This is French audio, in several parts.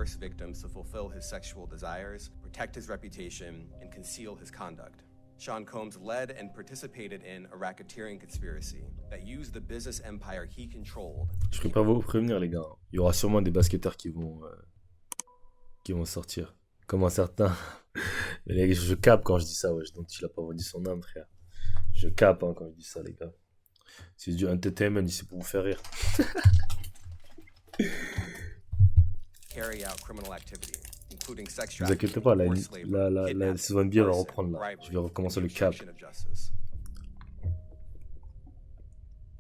coerce victims to fulfill his sexual desires, protect his reputation, and conceal his conduct. Sean Combs led and participated in a racketeering conspiracy that used the business empire he controlled. Je préfère vous prévenir, les gars. Il y aura sûrement des basketteurs qui vont sortir. Comme un certain. Mais les gars, je capte quand je dis ça, wesh. Donc, il a pas vendu son âme, frère. Je capte quand je dis ça, les gars. C'est du entertainment ici pour vous faire rire. Carry out criminal activity, including sex Ne vous inquiétez pas, trafficking, forced labor, la saison NBA va arson, reprendre là. Je vais bribery, recommencer and le cap. obstruction of justice.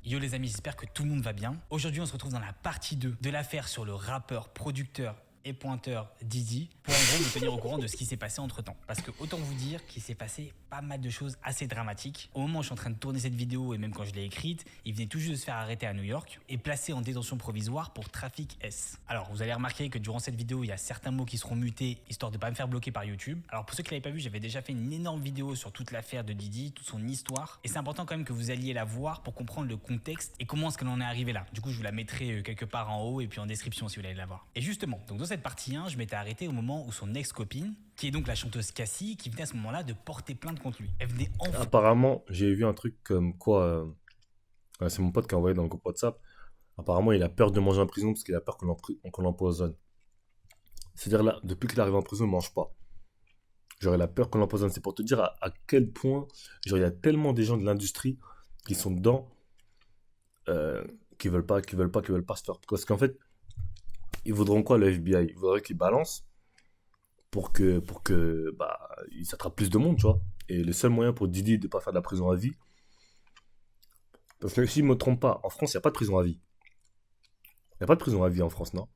Yo les amis, j'espère que tout le monde va bien. Aujourd'hui, on se retrouve dans la partie 2 de l'affaire sur le rappeur, producteur et pointeur Diddy pour en gros vous tenir au courant de ce qui s'est passé entre temps. Parce que autant vous dire qu'il s'est passé pas mal de choses assez dramatiques. Au moment où je suis en train de tourner cette vidéo et même quand je l'ai écrite, il venait tout juste de se faire arrêter à New York et placé en détention provisoire pour trafic S. Alors vous allez remarquer que durant cette vidéo, il y a certains mots qui seront mutés histoire de pas me faire bloquer par YouTube. Alors pour ceux qui l'avaient pas vu, j'avais déjà fait une énorme vidéo sur toute l'affaire de Diddy, toute son histoire. Et c'est important quand même que vous alliez la voir pour comprendre le contexte et comment est-ce que l'on est arrivé là. Du coup, je vous la mettrai quelque part en haut et puis en description si vous voulez la voir. Et justement, donc dans cette partie 1, je m'étais arrêté au moment où son ex-copine, qui est donc la chanteuse Cassie, qui venait à ce moment-là de porter plainte contre lui. Elle venait enfin... Apparemment, j'ai vu un truc comme quoi... c'est mon pote qui a envoyé dans le groupe WhatsApp. Apparemment, il a peur de manger en prison parce qu'il a peur qu'on l'empoisonne. C'est-à-dire là, depuis qu'il arrive en prison, il ne mange pas. Genre, il a peur qu'on l'empoisonne. C'est pour te dire à quel point... Genre, il y a tellement des gens de l'industrie qui sont dedans, qui veulent pas se faire... Parce qu'en fait, ils voudront quoi, le FBI? Ils voudraient qu'ils balancent pour que ils s'attrapent plus de monde, tu vois. Et le seul moyen pour Diddy de ne pas faire de la prison à vie, parce que si je ne me trompe pas, en France, il n'y a pas de prison à vie. Il n'y a pas de prison à vie en France, non?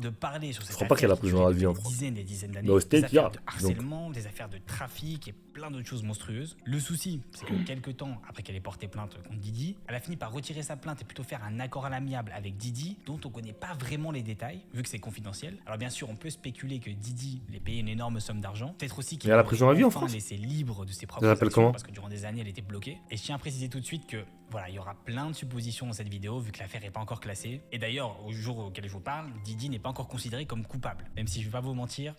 de parler sur cette Je crois pas qu'il y a la prison à vie en France. Dizaines et dizaines d'années. Mais au Des States, il y a. affaires de harcèlement, des affaires de trafic et plein d'autres choses monstrueuses. Le souci, c'est que quelques temps après qu'elle ait porté plainte contre Diddy, elle a fini par retirer sa plainte et plutôt faire un accord à l'amiable avec Diddy, dont on connaît pas vraiment les détails, vu que c'est confidentiel. Alors bien sûr, on peut spéculer que Diddy lui payé une énorme somme d'argent. Peut-être aussi qu'il Il y a la prison à vie en France. laissé libre de ses propres Ça s'appelle actions, comment? parce que durant des années, elle était bloquée. Et je tiens à préciser tout de suite que voilà, il y aura plein de suppositions dans cette vidéo vu que l'affaire n'est pas encore classée. Et d'ailleurs, au jour auquel je vous parle, Diddy n'est pas encore considéré comme coupable. Même si je vais pas vous mentir,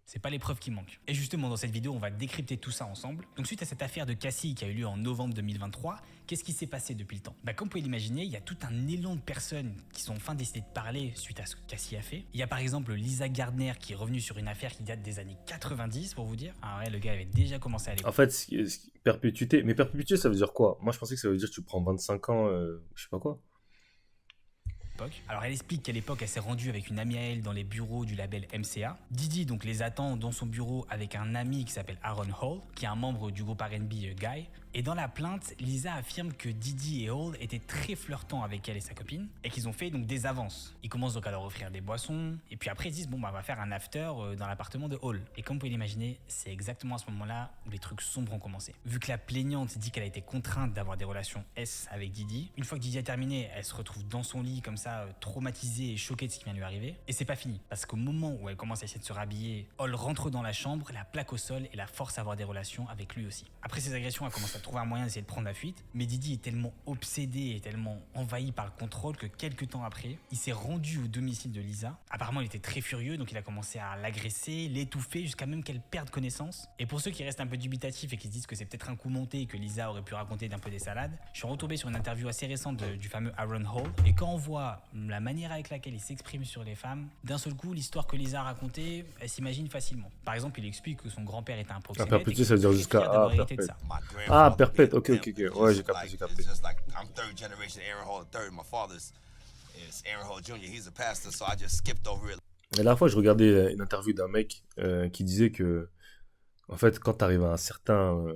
c'est pas les preuves qui manquent. Et justement, dans cette vidéo, on va décrypter tout ça ensemble. Donc suite à cette affaire de Cassie qui a eu lieu en novembre 2023, qu'est-ce qui s'est passé depuis le temps? Comme vous pouvez l'imaginer, il y a tout un élan de personnes qui sont enfin décidées de parler suite à ce que Cassie a fait. Il y a par exemple Lisa Gardner qui est revenue sur une affaire qui date des années 90 pour vous dire. Ah ouais, le gars avait déjà commencé à l'époque. En fait, perpétuité. Mais perpétuité, ça veut dire quoi? Moi, je pensais que ça veut dire que tu prends 25 ans, je sais pas quoi. Alors elle explique qu'à l'époque elle s'est rendue avec une amie à elle dans les bureaux du label MCA. Diddy donc les attend dans son bureau avec un ami qui s'appelle Aaron Hall, qui est un membre du groupe R&B Guy. Et dans la plainte, Lisa affirme que Diddy et Hall étaient très flirtants avec elle et sa copine et qu'ils ont fait donc des avances. Ils commencent donc à leur offrir des boissons et puis après ils disent bon bah on va faire un after dans l'appartement de Hall. Et comme vous pouvez l'imaginer, c'est exactement à ce moment-là où les trucs sombres ont commencé. Vu que la plaignante dit qu'elle a été contrainte d'avoir des relations S avec Diddy, une fois que Diddy a terminé, elle se retrouve dans son lit comme ça, traumatisée et choquée de ce qui vient de lui arriver. Et c'est pas fini, parce qu'au moment où elle commence à essayer de se rhabiller, Hall rentre dans la chambre, la plaque au sol et la force à avoir des relations avec lui aussi. Après ces agressions, elle commence à trouver un moyen d'essayer de prendre la fuite, mais Diddy est tellement obsédé et tellement envahi par le contrôle que quelques temps après, il s'est rendu au domicile de Lisa. Apparemment, il était très furieux, donc il a commencé à l'agresser, l'étouffer, jusqu'à même qu'elle perde connaissance. Et pour ceux qui restent un peu dubitatifs et qui se disent que c'est peut-être un coup monté et que Lisa aurait pu raconter d'un peu des salades, je suis retombé sur une interview assez récente du fameux Aaron Hall, et quand on voit la manière avec laquelle il s'exprime sur les femmes, d'un seul coup, l'histoire que Lisa a racontée, elle s'imagine facilement. Par exemple, il explique que son grand-père était un proxénète. Perpétuité, ça veut dire jusqu'à... Ah, perpète. Ah, perpète, ok. Ouais, j'ai capté. Et la dernière fois, je regardais une interview d'un mec qui disait que, en fait, quand t'arrives à un certain...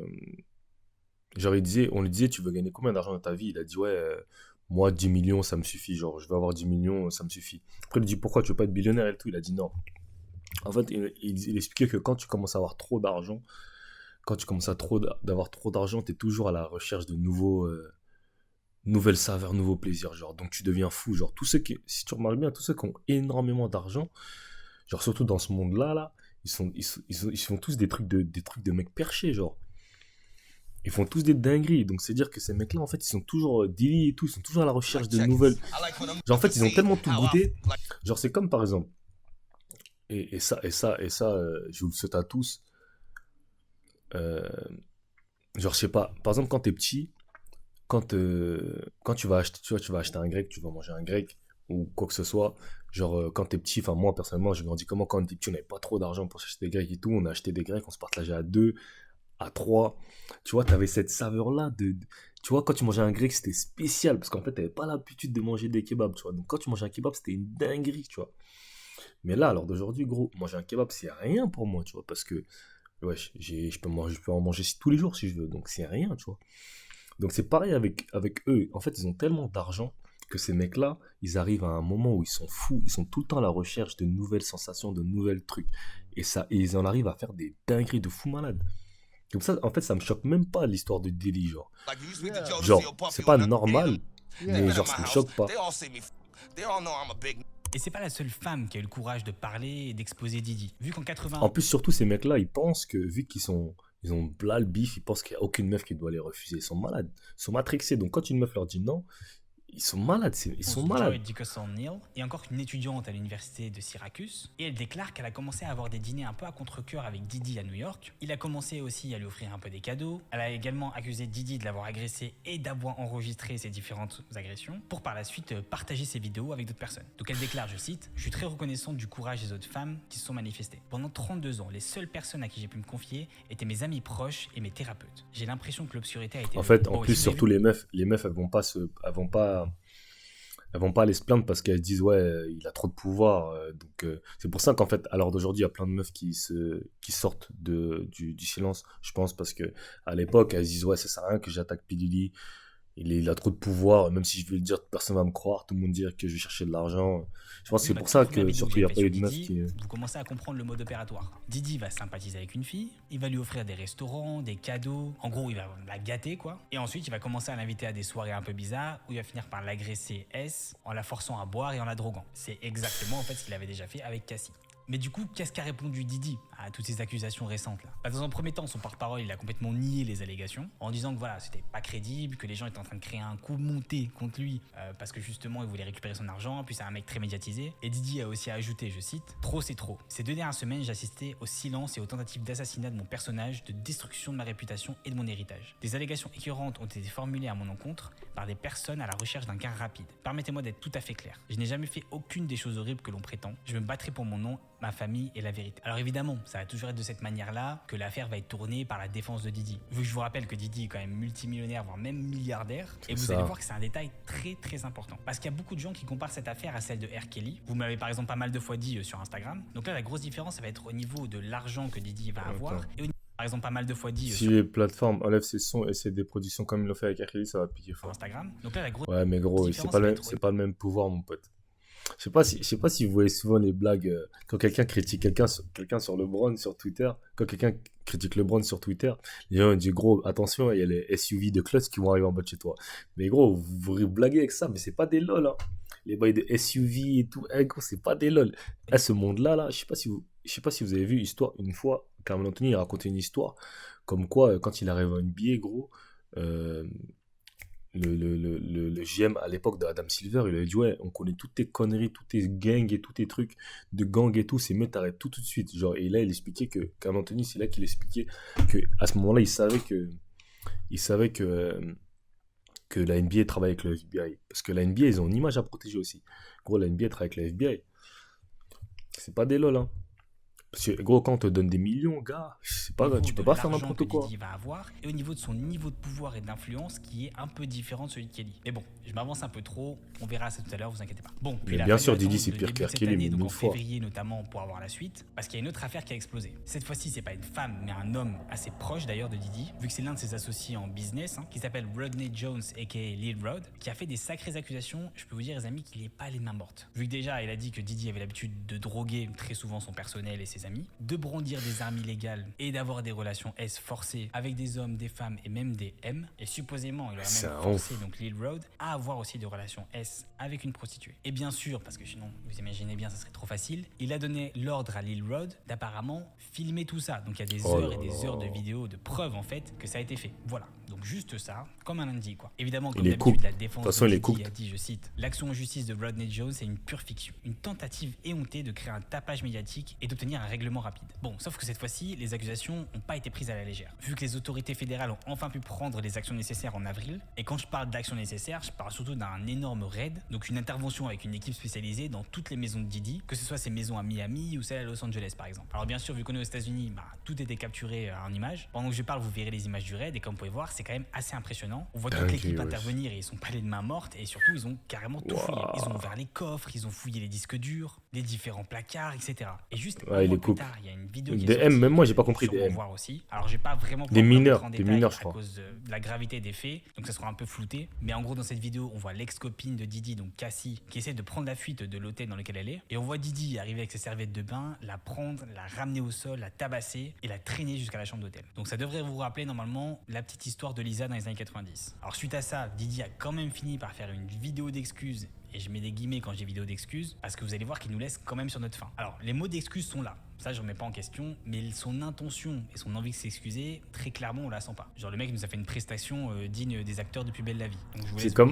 genre, on lui disait, tu veux gagner combien d'argent dans ta vie? Il a dit, ouais, moi, 10 millions, ça me suffit. Genre, je veux avoir 10 millions, ça me suffit. Après, il lui dit, pourquoi tu veux pas être billionnaire et tout? Il a dit non. En fait, il expliquait que quand tu commences à avoir trop d'argent, quand tu commences à d'avoir trop d'argent, tu es toujours à la recherche de nouvelles saveurs, nouveaux plaisirs. Genre, donc tu deviens fou. Genre, si tu remarques bien, tous ceux qui ont énormément d'argent, genre surtout dans ce monde-là, là, ils font tous des trucs de mecs perchés, genre. Ils font tous des dingueries. Donc c'est dire que ces mecs-là, en fait, ils sont toujours Diddy et tout, ils sont toujours à la recherche de nouvelles. Genre, en fait, ils ont tellement tout goûté. Genre, c'est comme par exemple, je vous le souhaite à tous. Euh, genre, je sais pas, par exemple, quand t'es petit, quand tu vas acheter, tu vois, tu vas acheter un grec, tu vas manger un grec, ou quoi que ce soit, genre, quand t'es petit, enfin, moi, personnellement, j'ai grandi comment, quand on était petit, on n'avait pas trop d'argent pour s'acheter des grecs et tout, on a acheté des grecs, on se partageait à deux, à trois, tu vois, t'avais cette saveur-là tu vois, quand tu mangeais un grec, c'était spécial, parce qu'en fait, t'avais pas l'habitude de manger des kebabs, tu vois, donc quand tu mangeais un kebab, c'était une dinguerie, tu vois. Mais là, alors d'aujourd'hui, gros, manger un kebab, c'est rien pour moi, tu vois, parce que, ouais, je peux en manger tous les jours si je veux, donc c'est rien, tu vois. Donc c'est pareil avec eux. En fait, ils ont tellement d'argent que ces mecs-là, ils arrivent à un moment où ils sont fous, ils sont tout le temps à la recherche de nouvelles sensations, de nouvelles trucs. Et ils en arrivent à faire des dingueries de fous malades. Comme ça, en fait, ça me choque même pas l'histoire de Diddy, genre. Genre, c'est pas normal, mais genre, ça me choque pas. Et c'est pas la seule femme qui a eu le courage de parler et d'exposer Didi. Vu qu'en 80, En plus, surtout, ces mecs-là, ils pensent que, vu ils ont blas le bif, ils pensent qu'il n'y a aucune meuf qui doit les refuser. Ils sont malades. Ils sont matrixés. Donc, quand une meuf leur dit non, ils sont malades. Ils sont malades. Joy Dickerson Neal est encore une étudiante à l'université de Syracuse et elle déclare qu'elle a commencé à avoir des dîners un peu à contre-cœur avec Didi à New York. Il a commencé aussi à lui offrir un peu des cadeaux. Elle a également accusé Didi de l'avoir agressé et d'avoir enregistré ses différentes agressions pour par la suite partager ses vidéos avec d'autres personnes. Donc elle déclare, je cite, je suis très reconnaissante du courage des autres femmes qui se sont manifestées. Pendant 32 ans, les seules personnes à qui j'ai pu me confier étaient mes amis proches et mes thérapeutes. J'ai l'impression que l'obscurité a été... En fait, en Bon, plus, si vous avez surtout vu- les meufs, elles vont pas aller se plaindre parce qu'elles se disent ouais, il a trop de pouvoir. C'est pour ça qu'en fait, à l'heure d'aujourd'hui, il y a plein de meufs qui sortent du silence, je pense, parce que à l'époque, elles se disent ouais, ça sert à rien que j'attaque P. Diddy. Il a trop de pouvoir, même si je vais le dire, personne va me croire, tout le monde dirait que je vais chercher de l'argent. Je pense que Oui, c'est bah, pour toute la ça première que vidéo que surtout il n'y a j'avais pas faite eu sur de meufs Didi, qui. vous commencez à comprendre le mode opératoire. Didi va sympathiser avec une fille, il va lui offrir des restaurants, des cadeaux, en gros il va la gâter quoi. Et ensuite il va commencer à l'inviter à des soirées un peu bizarres où il va finir par l'agresser en la forçant à boire et en la droguant. C'est exactement en fait ce qu'il avait déjà fait avec Cassie. Mais du coup, qu'est-ce qu'a répondu Didi à toutes ces accusations récentes là? Bah, dans un premier temps, son porte-parole, il a complètement nié les allégations en disant que voilà, c'était pas crédible, que les gens étaient en train de créer un coup monté contre lui parce que justement, il voulait récupérer son argent, puis c'est un mec très médiatisé. Et Didi a aussi ajouté, je cite, trop c'est trop. Ces 2 dernières semaines, j'ai assisté au silence et aux tentatives d'assassinat de mon personnage, de destruction de ma réputation et de mon héritage. Des allégations écœurantes ont été formulées à mon encontre par des personnes à la recherche d'un gain rapide. Permettez-moi d'être tout à fait clair. Je n'ai jamais fait aucune des choses horribles que l'on prétend. Je me battrai pour mon nom, ma famille et la vérité. Alors évidemment, ça va toujours être de cette manière-là que l'affaire va être tournée par la défense de Didi. Vu que je vous rappelle que Didi est quand même multimillionnaire, voire même milliardaire, et vous allez voir que c'est un détail très très important. Parce qu'il y a beaucoup de gens qui comparent cette affaire à celle de R. Kelly. Vous m'avez par exemple pas mal de fois dit sur Instagram. Donc là, la grosse différence, ça va être au niveau de l'argent que Didi va avoir. Et au niveau, par exemple, pas mal de fois dit Si sur les plateformes enlèvent ses sons et ses productions comme ils l'ont fait avec R. Kelly, ça va piquer fort. Instagram. Donc là, la grosse Ouais, mais gros, différence, ça va être... c'est pas le même pouvoir, mon pote. Je sais pas si vous voyez souvent les blagues quand quelqu'un critique quelqu'un sur LeBron sur Twitter, quand quelqu'un critique LeBron sur Twitter, les gens disent gros attention, il y a les SUV de Klutz qui vont arriver en bas de chez toi. Mais gros, vous blaguez avec ça, mais c'est pas des lol hein. Les bails de SUV et tout, gros, c'est pas des lol. À ce monde-là là, je sais pas si vous avez vu une fois Carmelo Anthony a raconté une histoire comme quoi quand il arrive à NBA gros euh, le GM à l'époque d'Adam Silver, il a dit ouais, on connaît toutes tes conneries, toutes tes gangs et tous tes trucs de gang et tout, c'est mieux t'arrêtes tout de suite. Genre, et là, il expliquait que, Carl Anthony, c'est là qu'il expliquait que à ce moment-là, il savait que la NBA travaille avec le FBI. Parce que la NBA, ils ont une image à protéger aussi. Gros, la NBA travaille avec la FBI. C'est pas des lol, hein. Parce que, gros, quand on te donne des millions, gars, c'est pas, niveau tu peux de pas faire l'argent n'importe que quoi. Didi va avoir et au niveau de son niveau de pouvoir et d'influence qui est un peu différent de celui de Kelly. Mais bon, je m'avance un peu trop, on verra ça tout à l'heure, vous inquiétez pas. Bon, puis Mais il a bien fallu sûr, Didi, attendre c'est le pire début que de cette Kelly, année, mais donc mille en fois. février notamment pour avoir la suite, parce qu'il y a une autre affaire qui a explosé. Cette fois-ci, c'est pas une femme, mais un homme assez proche d'ailleurs de Didi, vu que c'est l'un de ses associés en business, qui s'appelle Rodney Jones aka Lil Rod, qui a fait des sacrées accusations. Je peux vous dire les amis qu'il est pas les mains mortes. Vu que déjà, il a dit que Didi avait l'habitude de droguer très souvent son personnel et ses amis, de brandir des armes illégales et d'avoir des relations S forcées avec des hommes, des femmes et même des M. Et supposément, il aurait C'est même un forcé donc Lil Rod à avoir aussi des relations S avec une prostituée. Et bien sûr, parce que sinon, vous imaginez bien, ça serait trop facile, il a donné l'ordre à Lil Rod d'apparemment filmer tout ça. Donc il y a des Oh heures là et des là. heures de vidéos, de preuves en fait, que ça a été fait. Voilà. Donc juste ça, comme un lundi quoi. Évidemment, Il comme est d'habitude, cooked. la De défense toute façon, il de est Diddy cooked. a dit, je cite, l'action en justice de Rodney Jones est une pure fiction, une tentative éhontée de créer un tapage médiatique et d'obtenir un règlement rapide. Bon, sauf que cette fois-ci, les accusations n'ont pas été prises à la légère. Vu que les autorités fédérales ont enfin pu prendre les actions nécessaires en avril, et quand je parle d'actions nécessaires, je parle surtout d'un énorme raid, donc une intervention avec une équipe spécialisée dans toutes les maisons de Diddy, que ce soit ses maisons à Miami ou celles à Los Angeles par exemple. Alors bien sûr, vu qu'on est aux États-Unis, tout était capturé en images. Pendant que je parle, vous verrez les images du raid et comme vous pouvez voir, c'est quand même assez impressionnant. On voit toute Dingue, l'équipe wesh. intervenir et ils sont pas les mains mortes et surtout ils ont carrément tout fouillé. Ils ont ouvert les coffres, ils ont fouillé les disques durs, les différents placards, etc. Et juste Ouais, un il mois est plus cook. tard, il y a une vidéo qui est Des sortie, M, même moi, j'ai pas que vous compris allez des sûrement M. voir aussi. Alors j'ai pas vraiment Des pouvoir mineurs, rentrer en des détail mineurs, je à crois. cause de la gravité des faits, donc ça sera un peu flouté. Mais en gros dans cette vidéo, on voit l'ex-copine de Diddy, donc Cassie, qui essaie de prendre la fuite de l'hôtel dans lequel elle est. Et on voit Diddy arriver avec ses serviettes de bain, la prendre, la ramener au sol, la tabasser et la traîner jusqu'à la chambre d'hôtel. Donc ça devrait vous rappeler normalement la petite histoire de Lisa dans les années 90. Alors suite à ça, Diddy a quand même fini par faire une vidéo d'excuses. Et je mets des guillemets quand j'ai vidéo d'excuses, parce que vous allez voir qu'il nous laisse quand même sur notre faim. Alors, les mots d'excuses sont là, ça je remets pas en question, mais son intention et son envie de s'excuser, très clairement on la sent pas. Genre le mec nous a fait une prestation digne des acteurs de Plus belle la vie. Donc, je vous laisse voir.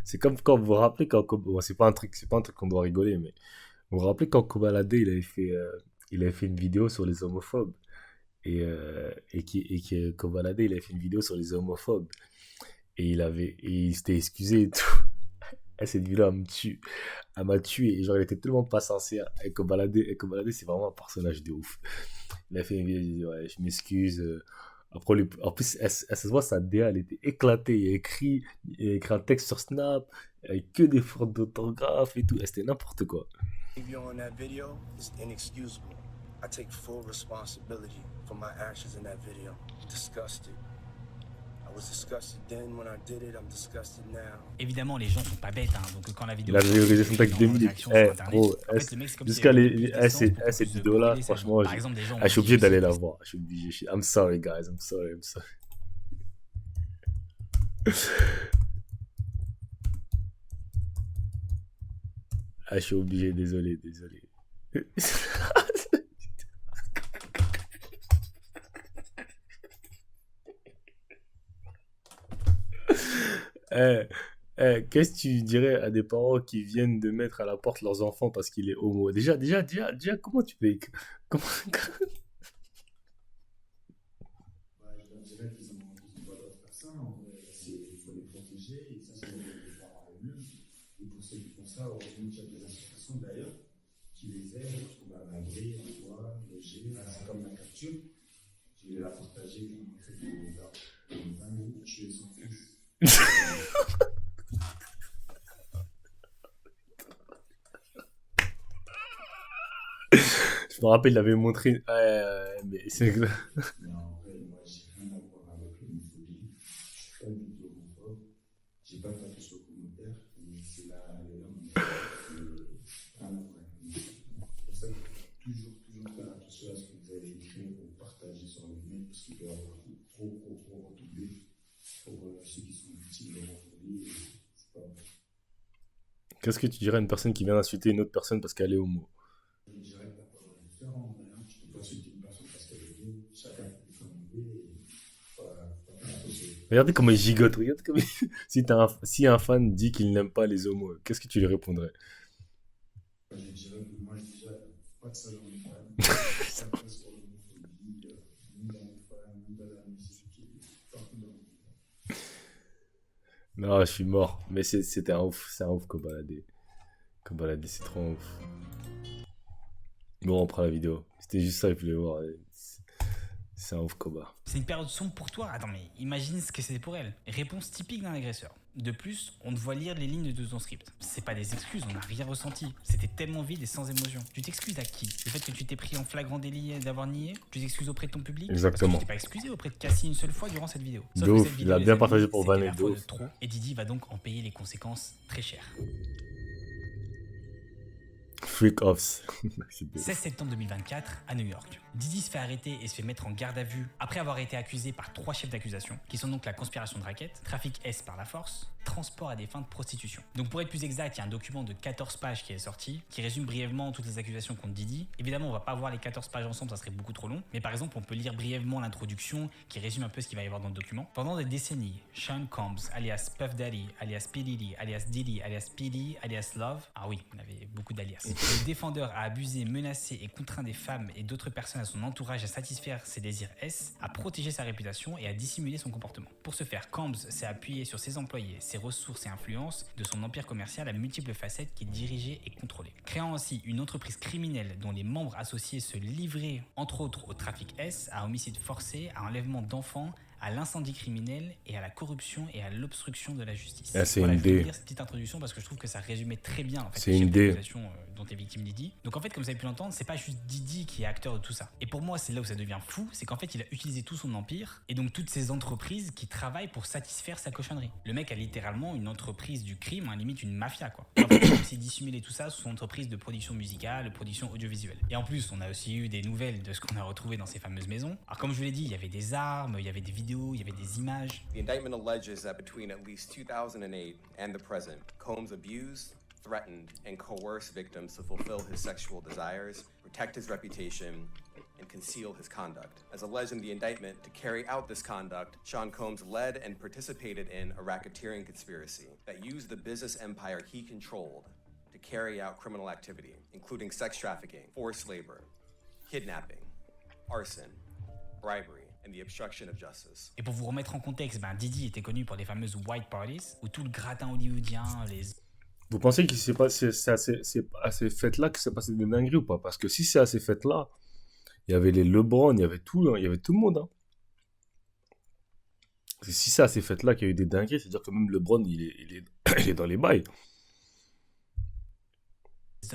C'est comme quand vous vous rappelez quand bon, c'est pas un truc qu'on doit rigoler, mais vous vous rappelez quand Kobalade il avait fait une vidéo sur les homophobes et Kobalade il avait fait une vidéo sur les homophobes et il s'était excusé et tout. Et cette vidéo elle m'a tué et genre elle était tellement pas sincère. Et Kobalade c'est vraiment un personnage de ouf. Il a fait une vidéo, il dit ouais je m'excuse. Après, en plus, elle se voit, sa DA, elle était éclatée. Il a écrit un texte sur Snap, avec que des fautes d'autographe et tout. Et c'était n'importe quoi. behavior on that video is inexcusable. I take full responsibility for my actions in that video. Disgusted. I was disgusted then when I did it, I'm disgusted now. Évidemment, les gens sont pas bêtes, hein, donc quand la vidéo. Il a réalisé son texte 2 minutes. Gros, jusqu'à cette vidéo-là, franchement, par exemple, des gens. je suis obligé d'aller la voir. Je suis obligé. I'm sorry, guys. I'm sorry. Je suis obligé, désolé. Qu'est-ce que tu dirais à des parents qui viennent de mettre à la porte leurs enfants parce qu'il est homo? Déjà, comment tu peux... Comment... Je dirais qu'ils ont pas le droit de faire ça. En vrai, il faut les protéger et ça, c'est les parents eux-mêmes. Et pour ceux qui font ça, heureusement qu'il y a des associations d'ailleurs qui les aident, qui trouvent à l'abri, à toi, loger. C'est comme la capture. Je vais la partager, je vais montrer que les gars, tuer son fils. Je me rappelle, il avait montré... mais c'est... Mais en vrai, moi, j'ai rien à voir avec l'homophobie. Je suis pas du tout homophobe. J'ai pas tapé sur le commentaire. Et c'est là, rien à voir. C'est pour ça qu'il faut toujours faire attention à ce que vous allez écrire ou partager sur le net, parce qu'il peut y avoir trop retombé pour ceux qui sont victimes de l'homophobie. C'est pas bon. Qu'est-ce que tu dirais à une personne qui vient d'insulter une autre personne parce qu'elle est homo? Je dirais que la parole est différente. Tu peux pas insulter une personne parce qu'elle est homo. Chacun fait son idée. Voilà, faut faire attention. Regarde comment il gigote. Regarde comment si un fan dit qu'il n'aime pas les homos, qu'est-ce que tu lui répondrais? Je dirais que moi, déjà, pas de ça dans les fans. Ça passe pour l'homophobie, ni dans les fans, ni dans la musique, partout dans le monde. Non, je suis mort. Mais c'est un ouf Kobalade. Kobalade, c'est trop un ouf. Bon, on prend la vidéo. C'était juste ça, il voulait voir. C'est un ouf Koba. C'est une période sombre pour toi. Attends, mais imagine ce que c'était pour elle. Réponse typique d'un agresseur. De plus, on te voit lire les lignes de ton script. C'est pas des excuses, on n'a rien ressenti. C'était tellement vide et sans émotion. Tu t'excuses à qui? Le fait que tu t'es pris en flagrant délit d'avoir nié? Tu t'excuses auprès de ton public? Exactement. Parce que tu t'es pas excusé auprès de Cassie une seule fois durant cette vidéo. De Sauf que ouf, cette il vidéo, a les bien amis, partagé pour c'était vanner, la de fois ouf. trop. Et Diddy va donc en payer les conséquences très chères. Freak offs. 16 septembre 2024, à New York. Diddy se fait arrêter et se fait mettre en garde à vue après avoir été accusé par 3 chefs d'accusation, qui sont donc la conspiration de racket, trafic S par la force, transport à des fins de prostitution. Donc pour être plus exact, il y a un document de 14 pages qui est sorti, qui résume brièvement toutes les accusations contre Diddy. Évidemment, on va pas voir les 14 pages ensemble, ça serait beaucoup trop long, mais par exemple, on peut lire brièvement l'introduction qui résume un peu ce qu'il va y avoir dans le document. Pendant des décennies, Sean Combs, alias Puff Daddy, alias P. Diddy, alias Diddy, alias P.D., alias Love, ah oui, on avait beaucoup d'alias. Le défendeur a abusé, menacé et contraint des femmes et d'autres personnes à son entourage à satisfaire ses désirs S, à protéger sa réputation et à dissimuler son comportement. Pour ce faire, Combs s'est appuyé sur ses employés, ses ressources et influences de son empire commercial à multiples facettes qu'il dirigeait et contrôlait, créant ainsi une entreprise criminelle dont les membres associés se livraient entre autres au trafic S, à homicide forcé, à enlèvement d'enfants, à l'incendie criminel et à la corruption et à l'obstruction de la justice. Ah, c'est voilà, une je vais D. lire cette petite introduction parce que je trouve que ça résumait très bien en fait, C'est les une chefs D. d'accusation, dont est victime Diddy. Donc en fait, comme vous avez pu l'entendre, c'est pas juste Diddy qui est acteur de tout ça. Et pour moi, c'est là où ça devient fou, c'est qu'en fait, il a utilisé tout son empire et donc toutes ces entreprises qui travaillent pour satisfaire sa cochonnerie. Le mec a littéralement une entreprise du crime, hein, limite une mafia quoi. Et en fait, il a aussi dissimulé tout ça sous son entreprise de production musicale, de production audiovisuelle. Et en plus, on a aussi eu des nouvelles de ce qu'on a retrouvé dans ces fameuses maisons. Alors comme je vous l'ai dit, il y avait des armes, il y avait des vidéos, il y avait des images. The indictment alleges that between at least 2008 and the present, Combs abused, threatened, and coerced victims to fulfill his sexual desires, protect his reputation, and conceal his conduct. As alleged in the indictment, to carry out this conduct, Sean Combs led and participated in a racketeering conspiracy that used the business empire he controlled to carry out criminal activity, including sex trafficking, forced labor, kidnapping, arson, bribery, and the obstruction of justice. Et pour vous remettre en contexte, Diddy était connu pour les fameuses white parties, où tout le gratin hollywoodien, les Vous pensez que c'est à ces fêtes-là que s'est passé des dingueries ou pas? Parce que si c'est à ces fêtes-là, il y avait les LeBron, il y avait tout, hein, il y avait tout le monde. Hein. Et si c'est à ces fêtes-là qu'il y a eu des dingueries, c'est-à-dire que même LeBron, il est dans les bails.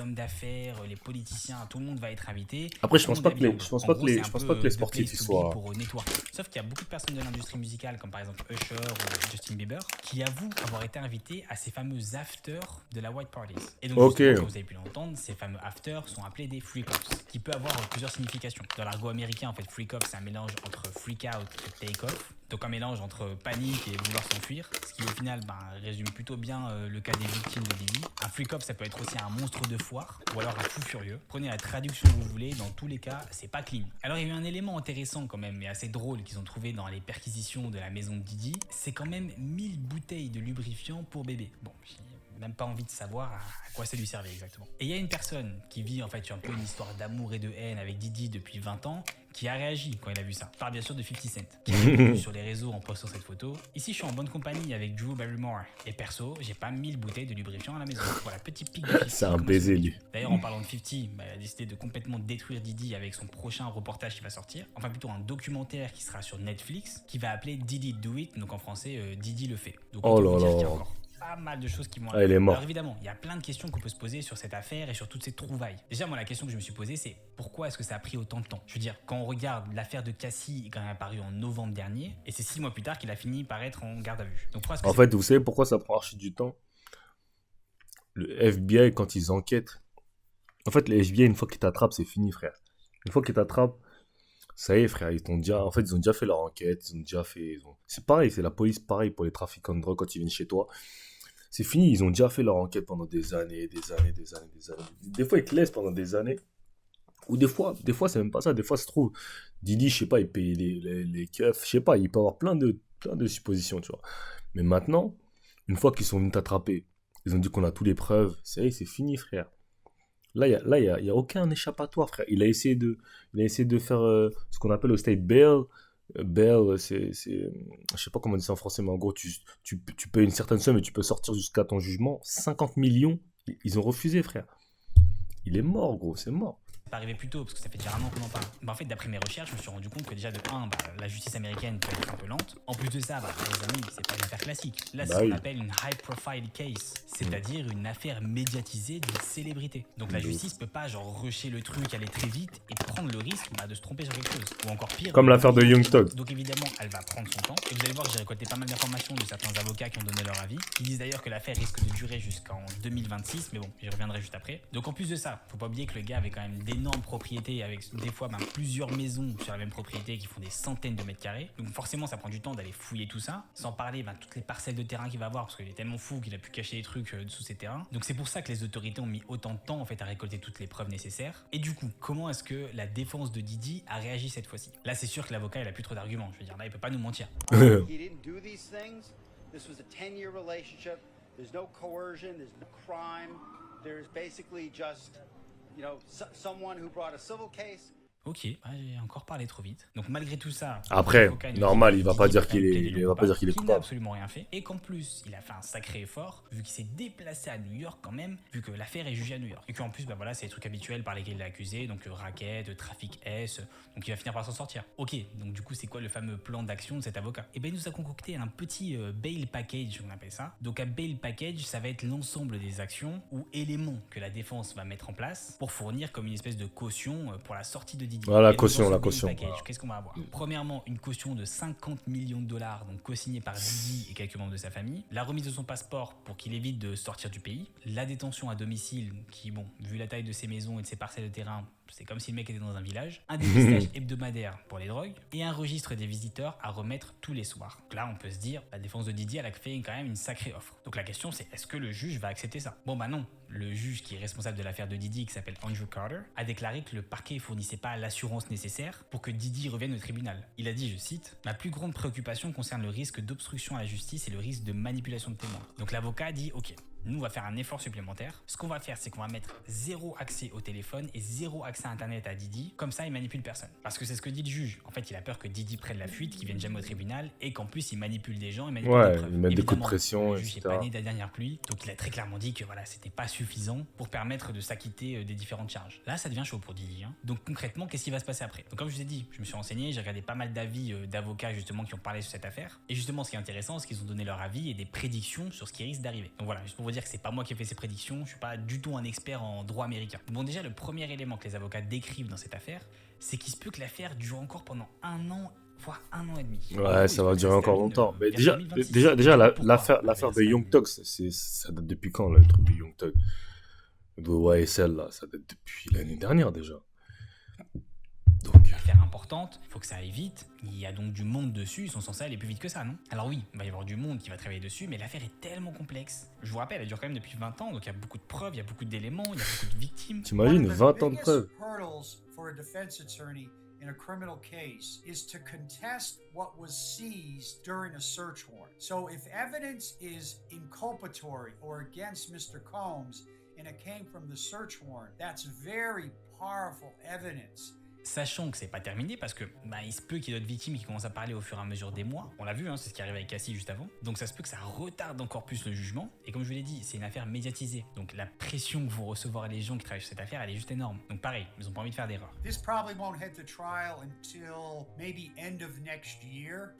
hommes d'affaires, les politiciens, tout le monde va être invité. Après, je Tout le pense monde pas va que bien, les, quoi. je pense En pas gros, que les, c'est je un pense peu pas que les the sportifs place ils to be soient. pour networker. Sauf qu'il y a beaucoup de personnes de l'industrie musicale, comme par exemple Usher ou Justin Bieber, qui avouent avoir été invités à ces fameux afters de la White Parties. Et donc, Ok. justement, comme vous avez pu l'entendre, ces fameux afters sont appelés des freak-offs, qui peut avoir plusieurs significations. Dans l'argot américain, en fait, freak-off, c'est un mélange entre freak-out et take-off. Donc un mélange entre panique et vouloir s'enfuir, ce qui au final résume plutôt bien le cas des victimes de Diddy. Un freak-off, ça peut être aussi un monstre de foire ou alors un fou furieux. Prenez la traduction que vous voulez, dans tous les cas, c'est pas clean. Alors il y a eu un élément intéressant quand même et assez drôle qu'ils ont trouvé dans les perquisitions de la maison de Diddy, c'est quand même 1000 bouteilles de lubrifiant pour bébé. Bon, j'ai même pas envie de savoir à quoi ça lui servait exactement. Et il y a une personne qui vit en fait un peu une histoire d'amour et de haine avec Diddy depuis 20 ans, qui a réagi quand il a vu ça. Je parle bien sûr de 50 Cent, qui a répondu sur les réseaux en postant cette photo. Ici, je suis en bonne compagnie avec Drew Barrymore. Et perso, j'ai pas 1000 bouteilles de lubrifiant à la maison. Voilà, petit pic de 50. C'est un comme baiser, on se lui. dit. D'ailleurs, en parlant de 50, il a décidé de complètement détruire Diddy avec son prochain reportage qui va sortir. Enfin, plutôt un documentaire qui sera sur Netflix, qui va appeler Diddy Do It, donc en français, Diddy le fait. Donc, Oh autant vous là dire qu'il y a là. encore pas mal de choses qui vont Ah, il est mort. Alors évidemment, il y a plein de questions qu'on peut se poser sur cette affaire et sur toutes ces trouvailles. Déjà, moi, la question que je me suis posée, c'est pourquoi est-ce que ça a pris autant de temps? Je veux dire, quand on regarde l'affaire de Cassie, quand elle est apparue en novembre dernier, et c'est 6 mois plus tard qu'il a fini par être en garde à vue. Donc pourquoi est-ce que En fait, vous savez pourquoi ça prend archi du temps? Le FBI, quand ils enquêtent, en fait, le FBI, une fois qu'ils t'attrapent, c'est fini, frère. Une fois qu'ils t'attrapent, ça y est, frère, ils ont déjà fait leur enquête, C'est pareil, c'est la police, pareil, pour les trafiquants de drogue quand ils viennent chez toi. C'est fini, ils ont déjà fait leur enquête pendant des années. Des fois, ils te laissent pendant des années. Ou des fois, c'est même pas ça. Des fois, ça se trouve, Didi, je sais pas, il paye les keufs, je sais pas, il peut avoir plein de suppositions, tu vois. Mais maintenant, une fois qu'ils sont venus t'attraper, ils ont dit qu'on a toutes les preuves, ça y est, c'est fini, frère. Là, il y a aucun échappatoire, frère. Il a essayé de faire ce qu'on appelle au state bail. Bail, je sais pas comment on dit ça en français, mais en gros, tu payes une certaine somme et tu peux sortir jusqu'à ton jugement. 50 millions, ils ont refusé, frère. Il est mort, gros, c'est mort. pas arrivé plus tôt parce que ça fait déjà un an qu'on en parle. En fait, d'après mes recherches, je me suis rendu compte que déjà de 1, la justice américaine peut être un peu lente. En plus de ça, les amis, c'est pas une affaire classique. Là, c'est ce qu'on appelle une high profile case, c'est-à-dire une affaire médiatisée d'une célébrité. Donc la justice peut pas genre rusher le truc, aller très vite et prendre le risque de se tromper sur quelque chose. Ou encore pire. Comme l'affaire de Young Thug. Donc évidemment, elle va prendre son temps. Et vous allez voir que j'ai récolté pas mal d'informations de certains avocats qui ont donné leur avis, qui disent d'ailleurs que l'affaire risque de durer jusqu'en 2026, mais bon, j'y reviendrai juste après. Donc en plus de ça, faut pas oublier que le gars avait quand même dénié d'énormes propriétés avec des fois même plusieurs maisons sur la même propriété qui font des centaines de mètres carrés. Donc forcément, ça prend du temps d'aller fouiller tout ça, sans parler toutes les parcelles de terrain qu'il va avoir parce qu'il est tellement fou qu'il a pu cacher des trucs sous ses terrains. Donc c'est pour ça que les autorités ont mis autant de temps en fait à récolter toutes les preuves nécessaires. Et du coup, comment est-ce que la défense de Didi a réagi cette fois-ci? Là, c'est sûr que l'avocat il a plus trop d'arguments. Je veux dire, là, il peut pas nous mentir. He didn't do these things. This was a 10-year relationship. There's no coercion, there's no crime. There's basically just, someone who brought a civil case. Ok, j'ai encore parlé trop vite. Donc malgré tout ça, Après, l'avocat nous normal, dit il va que pas Didi dire qu'il est- plaidé il va pas dire qu'il est n'a coupable. absolument rien fait, et qu'en plus, il a fait un sacré effort, vu qu'il s'est déplacé à New York quand même, vu que l'affaire est jugée à New York. Et qu'en plus, voilà, c'est les trucs habituels par lesquels il est accusé, donc racket, trafic S, donc il va finir par s'en sortir. Ok, donc du coup, c'est quoi le fameux plan d'action de cet avocat? Et ben il nous a concocté un petit bail package, on appelle ça. Donc un bail package, ça va être l'ensemble des actions ou éléments que la défense va mettre en place pour fournir comme une espèce de caution pour la sortie de Didi. Voilà, Et donc, caution, dans ce la bail caution. package, qu'est-ce qu'on va avoir? Premièrement, une caution de 50 millions de dollars, donc co-signée par Didi et quelques membres de sa famille. La remise de son passeport pour qu'il évite de sortir du pays. La détention à domicile, qui, bon, vu la taille de ses maisons et de ses parcelles de terrain, c'est comme si le mec était dans un village. Un dépistage hebdomadaire pour les drogues. Et un registre des visiteurs à remettre tous les soirs. Donc là, on peut se dire, la défense de Didi, elle a fait quand même une sacrée offre. Donc la question, c'est est-ce que le juge va accepter ça? Bon, bah non. Le juge qui est responsable de l'affaire de Didi, qui s'appelle Andrew Carter, a déclaré que le parquet fournissait pas l'assurance nécessaire pour que Didi revienne au tribunal. Il a dit, je cite, « Ma plus grande préoccupation concerne le risque d'obstruction à la justice et le risque de manipulation de témoins. » Donc l'avocat a dit, ok, nous on va faire un effort supplémentaire. Ce qu'on va faire, c'est qu'on va mettre zéro accès au téléphone et zéro accès à Internet à Didi. Comme ça, il manipule personne. Parce que c'est ce que dit le juge. En fait, il a peur que Didi prenne la fuite, qu'il vienne jamais au tribunal et qu'en plus, il manipule des gens, il manipule Ouais, des preuves. ils mettent des coups de Évidemment, pression, le juge n'est etc. pas né de la dernière pluie, donc il a très clairement dit que voilà, c'était pas suffisant pour permettre de s'acquitter des différentes charges. Là, ça devient chaud pour Didi. Donc concrètement, qu'est-ce qui va se passer après? Donc comme je vous ai dit, je me suis renseigné, j'ai regardé pas mal d'avis d'avocats justement qui ont parlé sur cette affaire. Et justement, ce qui est intéressant, c'est qu'ils ont donné leur avis et des prédictions sur ce qui risque d'arriver. Donc voilà, juste pour vous dire que c'est pas moi qui ai fait ces prédictions, je suis pas du tout un expert en droit américain. Bon, déjà, le premier élément que les avocats décrivent dans cette affaire, c'est qu'il se peut que l'affaire dure encore pendant 1 an, voire 1 an et demi. Ouais, ça va durer encore longtemps. Mais vers déjà, 2026. Pourquoi l'affaire de ça Young Thug, ça date depuis quand, là, le truc de Young Thug? De YSL, là, ça date depuis l'année dernière, déjà. Donc, Affaire importante, il faut que ça aille vite. Il y a donc du monde dessus, ils sont censés aller plus vite que ça, non? Alors oui, il va y avoir du monde qui va travailler dessus, mais l'affaire est tellement complexe. Je vous rappelle, elle dure quand même depuis 20 ans, donc il y a beaucoup de preuves, il y a beaucoup d'éléments, il y a beaucoup de victimes. t'imagines, 20 ans de preuves. Hurdles for a defense attorney in a criminal case is to contest what was seized during a search warrant. So if evidence is inculpatory or against Mr. Combs and it came from the search warrant, that's very powerful evidence. Sachant que c'est pas terminé parce que il se peut qu'il y ait d'autres victimes qui commencent à parler au fur et à mesure des mois. On l'a vu, c'est ce qui arrive avec Cassie juste avant. Donc ça se peut que ça retarde encore plus le jugement. Et comme je vous l'ai dit, c'est une affaire médiatisée. Donc la pression que vont recevoir les gens qui travaillent sur cette affaire, elle est juste énorme. Donc pareil, ils ont pas envie de faire d'erreur. This probably won't head to trial until maybe end of next year,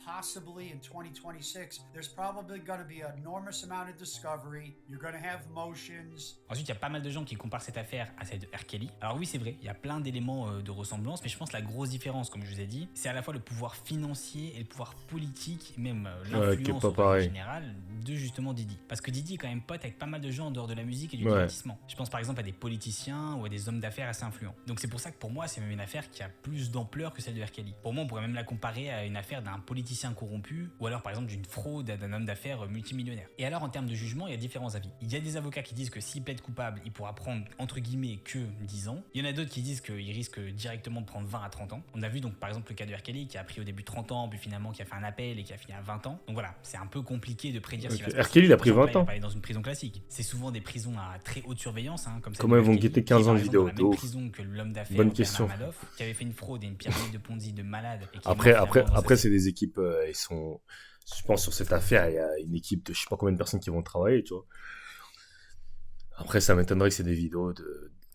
possibly in 2026. There's probably going to be an enormous amount of discovery. You're going to have motions. Ensuite, il y a pas mal de gens qui comparent cette affaire à celle de R. Kelly. Alors oui, c'est vrai, il y a plein d'éléments de ressemblance, mais je pense que la grosse différence, comme je vous ai dit, c'est à la fois le pouvoir financier et le pouvoir politique, et même l'influence pas en pareil. général de justement Didi. Parce que Didi est quand même pote avec pas mal de gens en dehors de la musique et du Ouais. divertissement. Je pense par exemple à des politiciens ou à des hommes d'affaires assez influents. Donc c'est pour ça que pour moi, c'est même une affaire qui a plus d'ampleur que celle de R. Kelly. Pour moi, on pourrait même la comparer à une affaire d'un politicien corrompu ou alors par exemple d'une fraude d'un homme d'affaires multimillionnaire. Et alors en termes de jugement, il y a différents avis. Il y a des avocats qui disent que s'il plaide coupable, il pourra prendre entre guillemets que 10 ans. Il y en a d'autres qui disent qu'il risque directement de prendre 20 à 30 ans. On a vu donc par exemple le cas de R. Kelly qui a pris au début 30 ans, puis finalement qui a fait un appel et qui a fini à 20 ans. Donc voilà, c'est un peu compliqué de prédire ce qui va se R. passer. Kelly, il a pris Sachant que 20 là, ans. il va pas aller dans une prison classique. C'est souvent des prisons à très haute surveillance, comme celle Comment de ils vont R. Kelly, guetter qui est, 15 ans par de exemple, vidéo, dans la de même ouf. prison que l'homme d'affaires Bonne Bernard question. Madoff, qui avait fait une fraude et une pyramide de Ponzi de malade. Et qui Après, est mort finalement dans après sa c'est des équipes, ils sont... Je pense sur cette affaire, il y a une équipe de je sais pas combien de personnes qui vont travailler, tu vois. Après, ça m'étonnerait que c'est des vidéos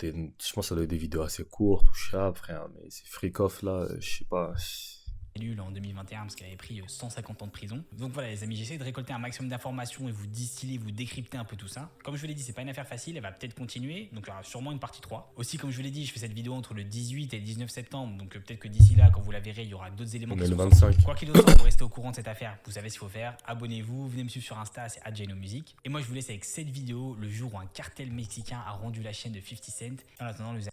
je pense que ça doit être des vidéos assez courtes ou frère, mais ces freak-off là, je sais pas. en 2021 parce qu'elle avait pris 150 ans de prison. Donc voilà les amis, j'essaie de récolter un maximum d'informations et vous distiller, vous décrypter un peu tout ça. Comme je vous l'ai dit, c'est pas une affaire facile, elle va peut-être continuer, donc il y aura sûrement une partie 3. Aussi comme je vous l'ai dit, je fais cette vidéo entre le 18 et le 19 septembre, donc peut-être que d'ici là, quand vous la verrez, il y aura d'autres éléments On qui est le sont 25. sortis. Quoi qu'il en soit, pour rester au courant de cette affaire, vous savez ce qu'il faut faire, abonnez-vous, venez me suivre sur Insta, c'est @JenoMusic. Et moi je vous laisse avec cette vidéo, le jour où un cartel mexicain a rendu la chaîne de 50 Cent. En attendant, les